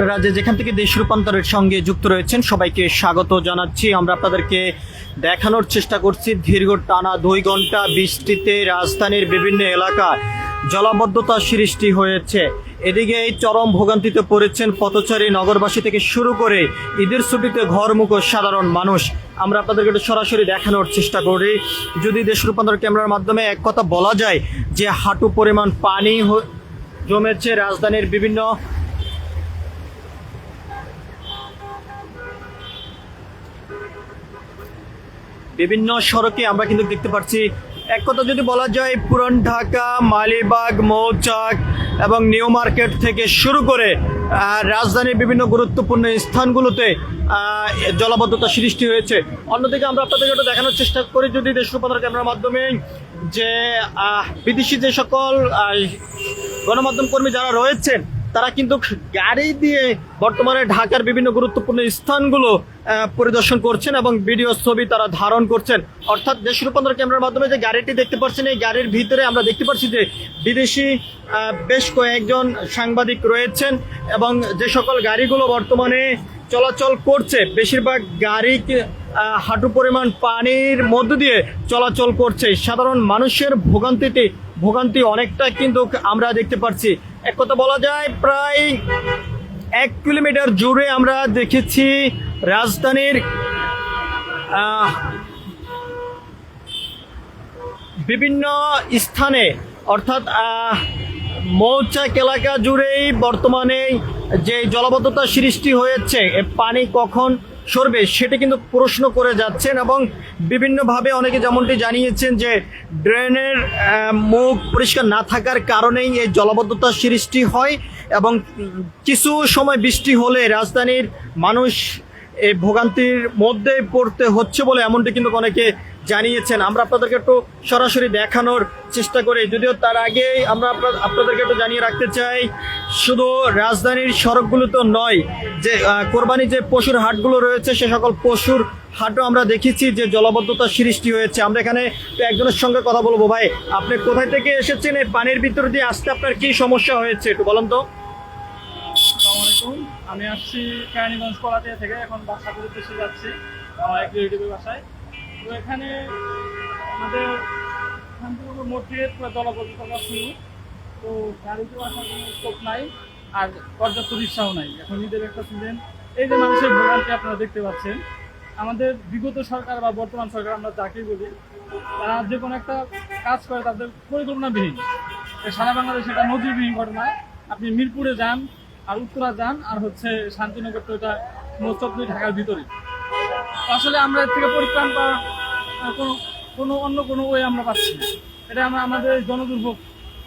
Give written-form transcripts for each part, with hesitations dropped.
আপনারা যেখান থেকে দেশ রূপান্তরের সঙ্গে যুক্ত রয়েছেন সবাইকে স্বাগত জানাচ্ছি। আমরা আপনাদেরকে দেখানোর চেষ্টা করছি দীর্ঘ টানা 2 ঘন্টা বৃষ্টিতে রাজধানীর বিভিন্ন এলাকায় জলাবদ্ধতা সৃষ্টি হয়েছে। এদিকে এই চরম ভোগান্তিতে পড়েছেন পথচারী, নগরবাসী থেকে শুরু করে ঈদের ছুটিতে ঘরমুখো সাধারণ মানুষ। আমরা আপনাদেরকে একটু সরাসরি দেখানোর চেষ্টা করি। যদি দেশ রূপান্তর ক্যামেরার মাধ্যমে এক কথা বলা যায় যে হাঁটু পরিমাণ পানি জমেছে রাজধানীর বিভিন্ন সড়কে। আমরা কিন্তু দেখতে পাচ্ছি, এক কথা যদি বলা যায় পুরান ঢাকা, মালিবাগ, মৌচাক এবং নিউ মার্কেট থেকে শুরু করে রাজধানীর বিভিন্ন গুরুত্বপূর্ণ স্থানগুলোতে জলাবদ্ধতা সৃষ্টি হয়েছে। অন্যদিকে আমরা আপনাদেরকে একটু দেখানোর চেষ্টা করি যদি দেশ রূপান্তর ক্যামেরার মাধ্যমে যে বিদেশি যে সকল গণমাধ্যম কর্মী যারা রয়েছেন তারা কিন্তু গাড়ি দিয়ে বর্তমানে ঢাকার বিভিন্ন গুরুত্বপূর্ণ স্থানগুলো পরিদর্শন করছেন এবং ভিডিও ছবি তারা ধারণ করছেন। অর্থাৎ দেশ রূপান্তর ক্যামেরার মাধ্যমে যে গাড়িটি দেখতে পাচ্ছেন, এই গাড়ির ভিতরে আমরা দেখতে পাচ্ছি যে বিদেশি বেশ কয়েকজন সাংবাদিক রয়েছেন এবং যে সকল গাড়িগুলো বর্তমানে চলাচল করছে বেশিরভাগ গাড়ি হাঁটু পরিমাণ পানির মধ্য দিয়ে চলাচল করছে। সাধারণ মানুষের ভোগান্তি অনেকটা কিন্তু আমরা দেখতে পাচ্ছি। এক কথা বলা যায় প্রায় 1 কিলোমিটার জুড়ে আমরা দেখেছি রাজধানীর বিভিন্ন স্থানে, অর্থাৎ মৌচাক এলাকা জুড়েই বর্তমানে যে জলাবদ্ধতা সৃষ্টি হয়েছে, পানি কখন সরবে সেটা কিন্তু প্রশ্ন করে যাচ্ছেন এবং বিভিন্নভাবে অনেকে যেমনটি জানিয়েছেন যে ড্রেনের মুখ পরিষ্কার না থাকার কারণেই এই জলাবদ্ধতা সৃষ্টি হয় এবং কিছু সময় বৃষ্টি হলে রাজধানীর মানুষ এই ভোগান্তির মধ্যে পড়তে হচ্ছে বলে এমনটি কিন্তু অনেকে জানিয়েছেন। আমরা আপনাদেরকে একটু সরাসরি দেখানোর চেষ্টা করি, যদিও তার আগে আমরা আপনাদেরকে একটু জানিয়ে রাখতে চাই শুধু রাজধানীর সড়কগুলো তো নয়, যে কোরবানি যে পশুর হাটগুলো রয়েছে সে সকল পশুর হাটও আমরা দেখেছি যে জলাবদ্ধতা সৃষ্টি হয়েছে। আমরা এখানে একজনের সঙ্গে কথা বলবো। ভাই, আপনি কোথায় থেকে এসেছেন? এই পানির ভিতর দিয়ে আসতে আপনার কি সমস্যা হয়েছে একটু বলেন তো। আমি আসছি কেরানীগঞ্জ কলাতিয়া থেকে, এখন বাসাপুর উদ্দেশ্যে যাচ্ছি আমার এক রিলেটিভের বাসায়। তো এখানে আমাদের শান্তিপুর মোড় থেকে পুরো জলাবদ্ধতা শুরু। তো গাড়িতে আসার কোনো স্কোপ নাই আর পর্যাপ্ত রিক্সাও নাই। এখন ঈদের একটা সিজন, এই যে মানুষের ভোগান্তি আপনারা দেখতে পাচ্ছেন। আমাদের বিগত সরকার বা বর্তমান সরকার আমরা যাকেই বলি, তারা যে কোনো একটা কাজ করে তাদের পরিকল্পনাবিহীন। সারা বাংলাদেশে এটা নজিরবিহীন ঘটনায়। আপনি মিরপুরে যান আর উত্তরা যান আর হচ্ছে শান্তিনগর, তো এটা মোস্ট অফ ঢাকার ভিতরে। আসলে আমরা এর থেকে পরিত্রাণ পাওয়ার অন্য কোনো ওয়ে আমরা পাচ্ছি না। এটা আমাদের জনদুর্ভোগ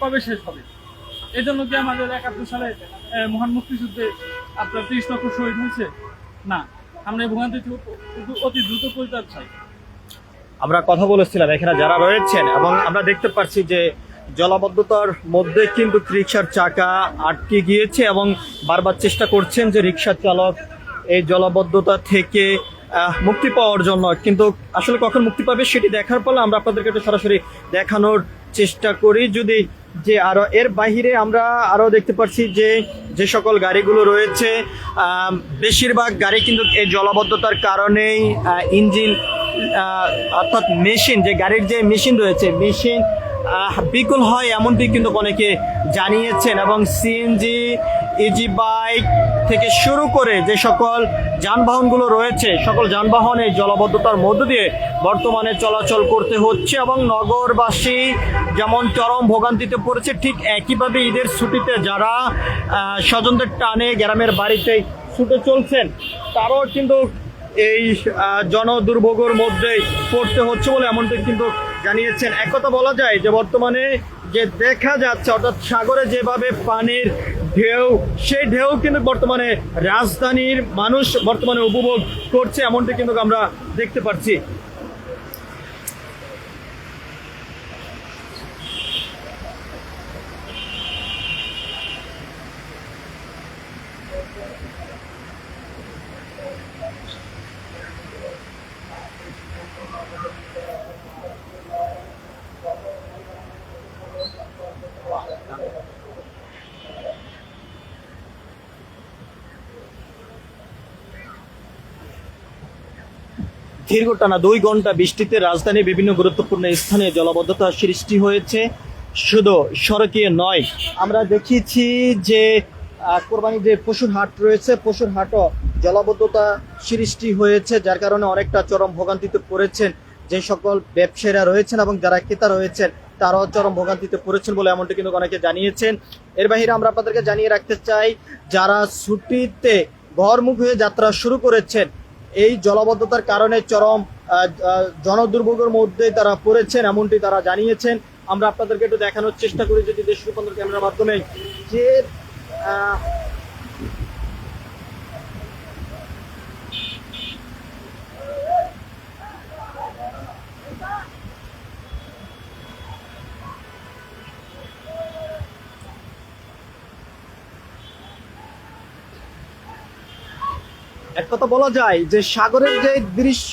কবে শেষ হবে? এই জন্য কি আমাদের 71 সালে মহান মুক্তিযুদ্ধে আপনার 30 লক্ষ শহীদ হয়েছে? না, আমরা এই ভোগান্তি অতি দ্রুত পরিত্রাণ চাই। আমরা কথা বলেছিলাম এখানে যারা রয়েছেন এবং আমরা দেখতে পাচ্ছি যে জলাবদ্ধতার মধ্যে কিন্তু রিক্সার চাকা আটকে গিয়েছে এবং বারবার চেষ্টা করছেন যে রিক্সা চালক এই জলাবদ্ধতা থেকে মুক্তি পাওয়ার জন্য, কিন্তু আসলে কখন মুক্তি পাবে সেটি দেখার ফলে আমরা আপনাদেরকে একটু সরাসরি দেখানোর চেষ্টা করি। যদি যে আরও এর বাহিরে আমরা আরও দেখতে পাচ্ছি যে সকল গাড়িগুলো রয়েছে বেশিরভাগ গাড়ি কিন্তু এই জলাবদ্ধতার কারণেই ইঞ্জিন অর্থাৎ মেশিন, যে গাড়ির যে মেশিন রয়েছে মেশিন বিকল হয় এমনটি কিন্তু অনেকে জানিয়েছেন এবং সিএনজি, ইজি বাইক থেকে শুরু করে যে সকল যানবাহনগুলো রয়েছে সকল যানবাহনে জলাবদ্ধতার মধ্য দিয়ে বর্তমানে চলাচল করতে হচ্ছে এবং নগরবাসী যেমন চরম ভোগান্তিতে পড়েছে, ঠিক একইভাবে ঈদের ছুটিতে যারা স্বজনদের টানে গ্রামের বাড়িতে ছুটে চলছেন তারাও কিন্তু এই জনদুর্ভোগের মধ্যে পড়তে হচ্ছে বলে এমনটি কিন্তু জানিয়েছেন। এক কথা বলা যায় যে বর্তমানে যে দেখা যাচ্ছে অর্থাৎ সাগরে যেভাবে পানির ঢেউ, সেই ঢেউ কিন্তু বর্তমানে রাজধানীর মানুষ বর্তমানে উপভোগ করছে এমনটি কিন্তু আমরা দেখতে পাচ্ছি। দীর্ঘ টানা 2 ঘন্টা বৃষ্টিতে রাজধানীর বিভিন্ন গুরুত্বপূর্ণ স্থানে জলাবদ্ধতা সৃষ্টি হয়েছে। শুধু সড়কে নয়, আমরা দেখিয়েছি যে কোরবানি যে পশুর হাট রয়েছে, পশুর হাটও জলাবদ্ধতা সৃষ্টি হয়েছে, যার কারণে অনেকটা চরম ভোগান্তিতে পড়েছেন যে সকল ব্যবসায়ীরা রয়েছেন এবং যারা ক্রেতা রয়েছেন তারাও চরম ভোগান্তিতে পড়েছেন বলে এমনটি কিন্তু অনেকে জানিয়েছেন। এর বাইরে আমরা আপনাদেরকে জানিয়ে রাখতে চাই, যারা ছুটিতে ঘরমুখ হয়ে যাত্রা শুরু করেছেন এই জলাবদ্ধতার কারণে চরম জনদুর্ভোগের মধ্যে তারা পড়েছেন এমনটি তারা জানিয়েছেন। আমরা আপনাদেরকে একটু দেখানোর চেষ্টা করি যদি দেশ রূপান্তর ক্যামেরার মাধ্যমে যে এক কথা বলা যায় যে সাগরের যে দৃশ্য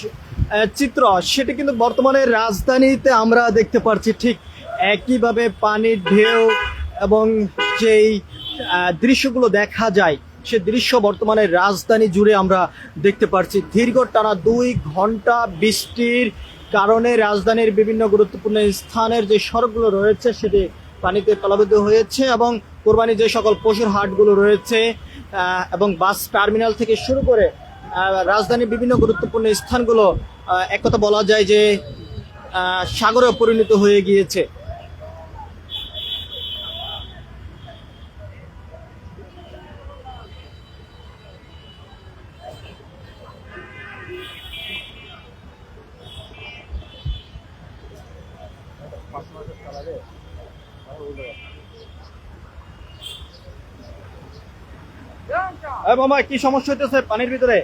চিত্র সেটি কিন্তু বর্তমানে রাজধানীতে আমরা দেখতে পাচ্ছি ঠিক একইভাবে পানির ঢেউ এবং যেই দৃশ্যগুলো দেখা যায় সে দৃশ্য বর্তমানে রাজধানী জুড়ে আমরা দেখতে পাচ্ছি। দীর্ঘ টানা 2 ঘন্টা বৃষ্টির কারণে রাজধানীর বিভিন্ন গুরুত্বপূর্ণ স্থানের যে সড়কগুলো রয়েছে সেটি পানিতে প্লাবিত হয়েছে এবং কোরবানি যে সকল পশুর হাটগুলো রয়েছে এবং বাস টার্মিনাল থেকে শুরু করে রাজধানীর বিভিন্ন গুরুত্বপূর্ণ স্থানগুলো এক কথা বলা যায় যে সাগরে পরিণত হয়ে গিয়েছে। মামা কি সমস্যা হইতেছে পানির ভিতরে?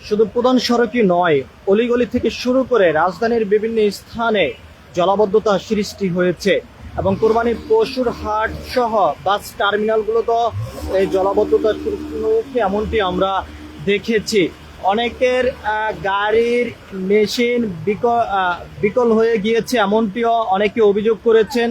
শুধু প্রধান সড়কই নয়, অলিগলি থেকে শুরু করে রাজধানীর বিভিন্ন স্থানে জলাবদ্ধতা সৃষ্টি হয়েছে এবং কোরবানির পশুর হাট সহ বাস টার্মিনালগুলো তো এই জলাবদ্ধতা সৃষ্টি হয়েছে এমনটি আমরা দেখেছি। অনেকের গাড়ির মেশিন বিকল হয়ে গিয়েছে এমনটিও অনেকে অভিযোগ করেছেন।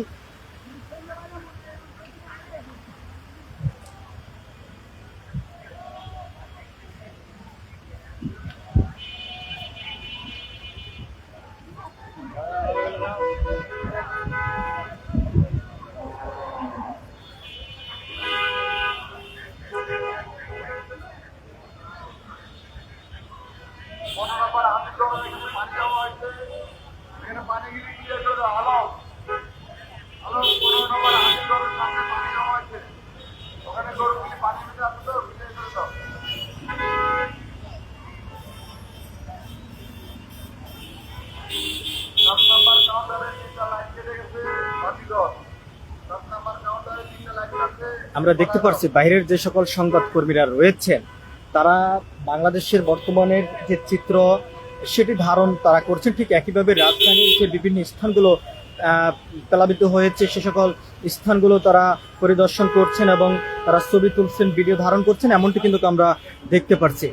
আমরা দেখতে পাচ্ছি বাইরের যে সকল সংবাদ কর্মীরা রয়েছেন তারা বাংলাদেশের বর্তমানের যে চিত্র সেটি ধারণ তারা করছেন, ঠিক একইভাবে রাজধানীর যে বিভিন্ন স্থানগুলো প্লাবিত হয়েছে সে সকল স্থানগুলো তারা পরিদর্শন করছেন এবং তারা ছবি তুলছেন, ভিডিও ধারণ করছেন এমনটি কিন্তু আমরা দেখতে পাচ্ছি।